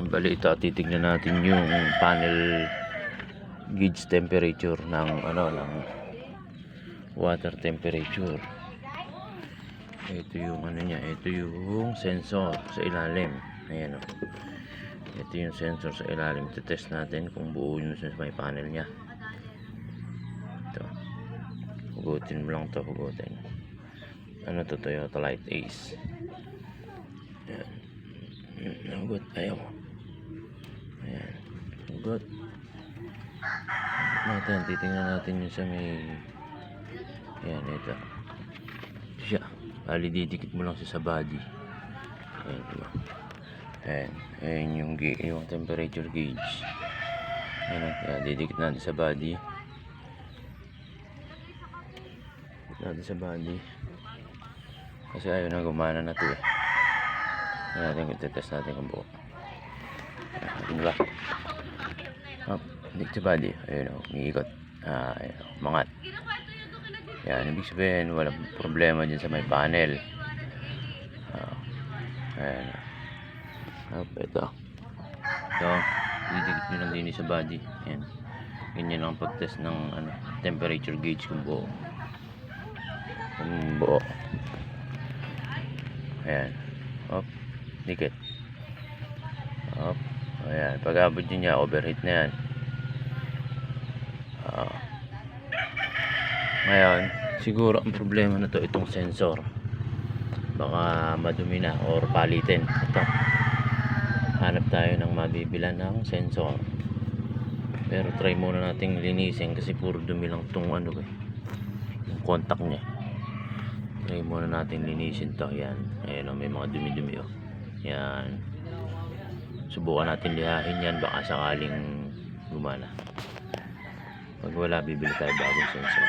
Bali ito, titignan natin yung panel gauge temperature ng water temperature. Ito yung niya, ito yung sensor sa ilalim. Ayan oh. Ito yung sensor sa ilalim. Test natin kung buo yung sa may panel niya. Ito. Hugutin mo lang to, hugutin. Ano to, Toyota Light Ace. Ayan. Hugot, ayaw. Ayan. Hugot. Natin, titingnan natin yung sa may, ayan, ito siya. Bali, didikit mo lang siya sa body. Ayan, diba? Ayan, ayan yung temperature gauge. Ayan, didikit natin sa body. Didikit natin sa body. Kasi ayaw na, gumana na to eh. Ayan natin, itetest natin kung buo. Ayan, diba? Dikit sa body. Ayan o, umiikot. Ayan o, mangat. Yan, ibig sabihin walang problema dyan sa may panel. Ayan. Ito, didikit nyo lang din sa body. Ayan. Ganyan lang pag-test ng temperature gauge kung buo. Ayan. Hop, dikit. Hop. Ayan, pag abot nyo niya, overheat na yan. Ngayon, siguro ang problema na to itong sensor. Baka madumi na or palitin. Ito. Hanap tayo ng mabibilan ng sensor. Pero try muna nating linisin kasi puro dumi lang itong yung contact niya. Try muna natin linisin to. Yan. Ayan o, may mga dumi-dumi o. Yan. Subukan natin lihain yan. Baka sakaling gumana. Pag wala, bibili tayo bagong sensor.